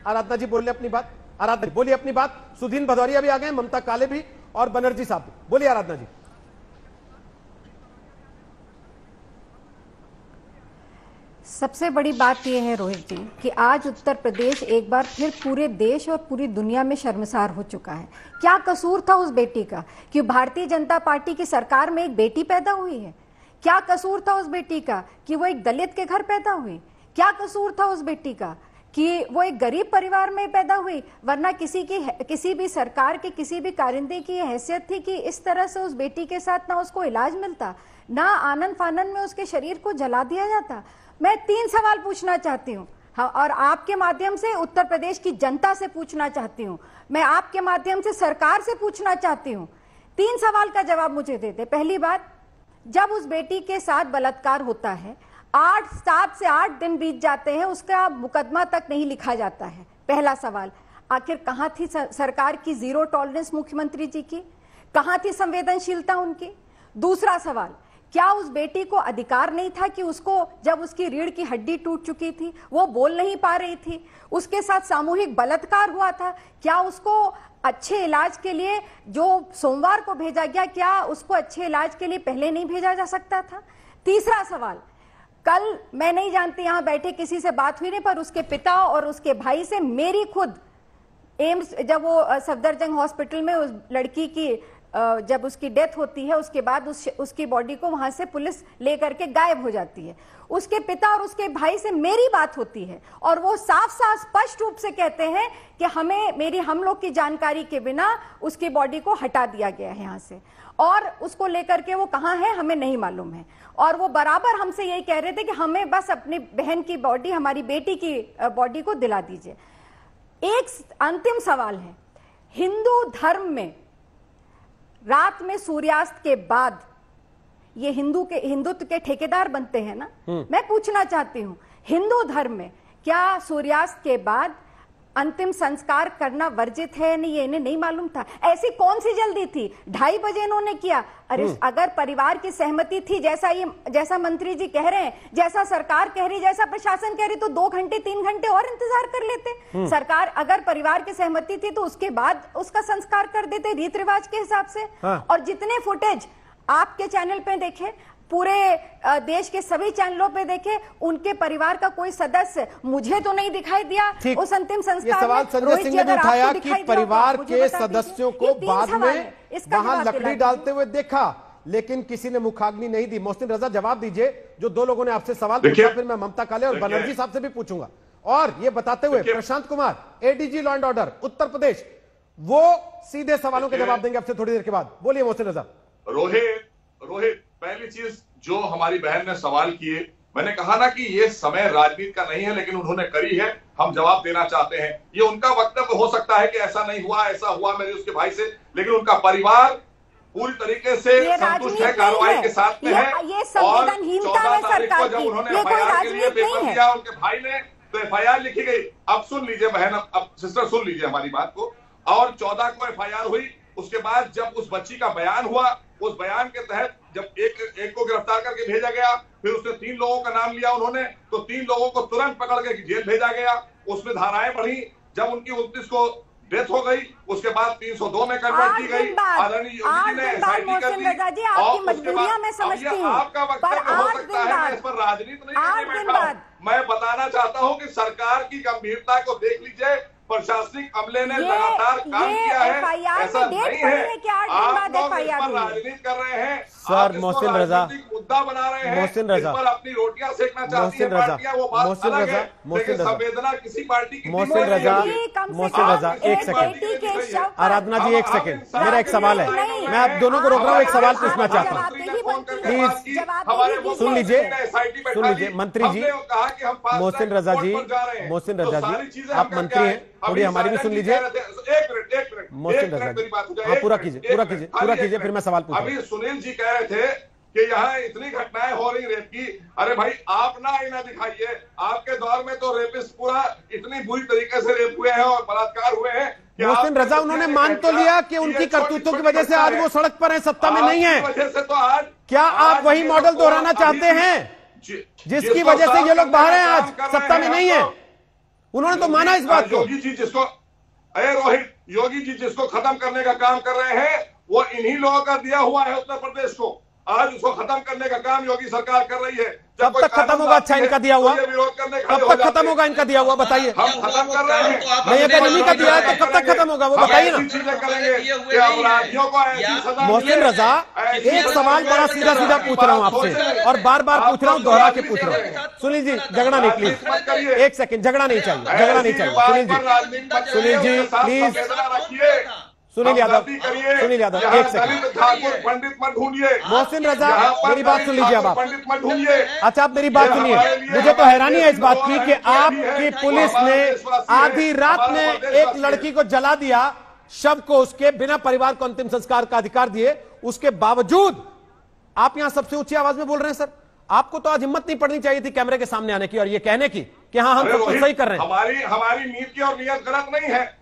आराधना जी बोलिए अपनी बात। आराधना बोलिए अपनी बात। सुधीन भदौरिया भी आ गए, ममता काले भी और बनर्जी साहब भी। बोलिए आराधना जी। सबसे बड़ी बात यह है रोहित जी कि आज उत्तर प्रदेश एक बार फिर पूरे देश और पूरी दुनिया में शर्मसार हो चुका है। क्या कसूर था उस बेटी का कि भारतीय जनता पार्टी की सरकार में एक बेटी पैदा हुई है? क्या कसूर था उस बेटी का कि वो एक दलित के घर पैदा हुई? क्या कसूर था उस बेटी का कि वो एक गरीब परिवार में पैदा हुई? वरना किसी भी सरकार के किसी भी कारिंदे की हैसियत थी कि इस तरह से उस बेटी के साथ ना उसको इलाज मिलता, ना आनन फानन में उसके शरीर को जला दिया जाता। मैं 3 सवाल पूछना चाहती हूँ, हाँ, और आपके माध्यम से उत्तर प्रदेश की जनता से पूछना चाहती हूँ, मैं आपके माध्यम से सरकार से पूछना चाहती हूँ। 3 सवाल का जवाब मुझे दे दे। पहली बात, जब उस बेटी के साथ बलात्कार होता है 7 से 8 दिन बीत जाते हैं, उसका मुकदमा तक नहीं लिखा जाता है। पहला सवाल, आखिर कहाँ थी सरकार की जीरो टॉलरेंस मुख्यमंत्री जी की? कहाँ थी संवेदनशीलता उनकी? दूसरा सवाल, क्या उस बेटी को अधिकार नहीं था कि उसको, जब उसकी रीढ़ की हड्डी टूट चुकी थी, वो बोल नहीं पा रही थी, उसके साथ सामूहिक बलात्कार हुआ था, क्या उसको अच्छे इलाज के लिए जो सोमवार को भेजा गया, क्या उसको अच्छे इलाज के लिए पहले नहीं भेजा जा सकता था? तीसरा सवाल, कल मैं नहीं जानती यहां बैठे किसी से बात हुई नहीं, पर उसके पिता और उसके भाई से मेरी खुद एम्स, जब वो सफदरजंग हॉस्पिटल में उस लड़की की जब उसकी डेथ होती है, उसके बाद उसकी बॉडी को वहां से पुलिस लेकर के गायब हो जाती है, उसके पिता और उसके भाई से मेरी बात होती है और वो साफ साफ स्पष्ट रूप से कहते हैं कि हम लोग की जानकारी के बिना उसकी बॉडी को हटा दिया गया है यहाँ से, और उसको लेकर के वो कहाँ है हमें नहीं मालूम है। और वो बराबर हमसे यही कह रहे थे कि हमें बस अपनी बहन की बॉडी, हमारी बेटी की बॉडी को दिला दीजिए। एक अंतिम सवाल है, हिंदू धर्म में रात में सूर्यास्त के बाद ये हिंदुत्व के ठेकेदार बनते हैं ना, मैं पूछना चाहती हूं, हिंदू धर्म में क्या सूर्यास्त के बाद अंतिम संस्कार करना वर्जित है? नहीं, ये इन्हें नहीं मालूम था? ऐसी कौन सी जल्दी थी? 2:30 बजे इन्होंने किया। अरे अगर परिवार की सहमति थी, जैसा मंत्री जी कह रहे हैं, जैसा सरकार कह रही, जैसा प्रशासन कह रही, तो 2 घंटे 3 घंटे और इंतजार कर लेते। सरकार अगर परिवार की सहमति थी तो उसके बाद उसका संस्कार कर देते रीत रिवाज के हिसाब से। और जितने फुटेज आपके चैनल पे देखे, पूरे देश के सभी चैनलों पे देखे, उनके परिवार का कोई सदस्य मुझे तो नहीं दिखाई दिया उस अंतिम संस्कार। ये सवाल संजय सिंह ने भी उठाया कि परिवार के सदस्यों को बाद में वहां लकड़ी डालते हुए देखा, लेकिन किसी ने मुखाग्नि नहीं दी। मोहसिन रजा, जवाब दीजिए, जो 2 लोगों ने आपसे सवाल पूछा, फिर मैं ममता काले और बनर्जी साहब से भी पूछूंगा। और ये बताते हुए Prashant Kumar, ADG law and order Uttar Pradesh, वो सीधे सवालों के जवाब देंगे आपसे थोड़ी देर के बाद। बोलिए मोहसिन रजा। रोहित, पहली चीज जो हमारी बहन ने सवाल किए, मैंने कहा ना कि ये समय राजनीति का नहीं है, लेकिन उन्होंने करी है, हम जवाब देना चाहते हैं। ये उनका वक्तव्य हो सकता है कि ऐसा नहीं हुआ, ऐसा हुआ मेरे उसके भाई से, लेकिन उनका परिवार पूरी तरीके से संतुष्ट है, कार्रवाई के साथ में है। और 14 तारीख को जब उन्होंने FIR के लिए पेपर दिया उनके भाई ने, तो FIR लिखी गई। अब सुन लीजिए बहन, अब सिस्टर सुन लीजिए हमारी बात को। और 14 को FIR हुई, उसके बाद जब उस बच्ची का बयान हुआ, उस बयान के तहत जब एक को गिरफ्तार करके भेजा गया, फिर उसने 3 लोगों का नाम लिया उन्होंने, तो 3 लोगों को तुरंत पकड़ के जेल भेजा गया। उसमें धाराएं बढ़ी, जब उनकी 29 को डेथ हो गई, उसके बाद 302 में कन्वर्ट की गई। आदरणीय योगी जी ने SIT कर दी। और उसके बाद आपका वक्तव्य हो सकता है, मैं इस पर राजनीति नहीं करने बैठा हूं। मैं बताना चाहता हूं कि सरकार की गंभीरता को देख लीजिए, प्रशासनिक अमले ने लगातार काम किया है, ऐसा नहीं है। आप लोग इस पर राजनीति कर रहे हैं, सर। मोहसिन रजा मुद्दा बना रहे हैं, मोहसिन रजा इस पर अपनी रोटियां सेकना चाहती है पार्टियां, वो बात अलग है, लेकिन संवेदना किसी पार्टी की। मोहसिन रजा, एक सेकंड। आराधना जी, एक सेकंड, मेरा एक सवाल है, मैं आप दोनों को रोक रहा हूँ, एक सवाल पूछना चाहता हूँ, प्लीज सुन लीजिए मंत्री जी। मोहसिन रजा जी, आप मंत्री हैं, थोड़ी हमारी भी सुन लीजिए। एक मिनट मोहसिन रजा जी, हाँ, पूरा कीजिए, फिर मैं सवाल पूछूंगा। अभी सुनील जी कह रहे थे कि यहाँ इतनी घटनाएं हो रही रेप की। अरे भाई, आप ना आईना दिखाइए, आपके दौर में तो रेपिस्ट पूरा इतनी बुरी तरीके से रेप हुए हैं और बलात्कार हुए हैं। मोहसिन रजा, उन्होंने मान तो लिया कि उनकी करतूतों की वजह से आज वो सड़क पर है, सत्ता में नहीं है। वजह से तो आज क्या आप वही मॉडल दोहराना चाहते हैं जिसकी वजह से ये लोग बाहर हैं, आज सत्ता में नहीं है? उन्होंने तो माना इस बात को। योगी जी जिसको, अरे रोहित, योगी जी जिसको खत्म करने का काम कर रहे हैं वो इन्हीं लोगों का दिया हुआ है उत्तर प्रदेश को। आज उसको खत्म करने का काम योगी सरकार कर रही है। कब तक खत्म होगा? अच्छा, इनका दिया हुआ विरोध करने कब तक खत्म होगा? इनका दिया हुआ बताइए। हम खत्म कर रहे हैं। नहीं, अगर इन्हीं का दिया है तो कब तक खत्म होगा वो बताइए ना। चीजें करेंगे कि अपराधियों को ऐसी सजा। मोहसिन रजा, एक सवाल बड़ा सीधा सीधा पूछ रहा हूं आपसे और बार बार पूछ रहा हूं, दोहरा के पूछ रहा हूं। सुनील जी, झगड़ा नहीं प्लीज, एक सेकंड, झगड़ा नहीं चाहिए, झगड़ा नहीं चाहिए। सुनील जी, सुनील जी प्लीज। सुनील यादव, सुनील यादव, एक सेकंड। पंडित मत ढूंढिए। मोहसिन रजा, मेरी बात सुन लीजिए अब आप। पंडित मत ढूंढिए। अच्छा, आप मेरी बात सुनिए। मुझे तो हैरानी है इस बात की कि आपकी पुलिस ने आधी रात में एक लड़की को जला दिया, शव को उसके बिना परिवार को अंतिम संस्कार का अधिकार दिए, उसके बावजूद आप यहां सबसे ऊंची आवाज में बोल रहे हैं। सर, आपको तो आज हिम्मत नहीं पड़नी चाहिए थी कैमरे के सामने आने की और ये कहने की कि हाँ हम सब कुछ सही कर रहे हैं। हमारी नीयत की और नीयत गलत नहीं है।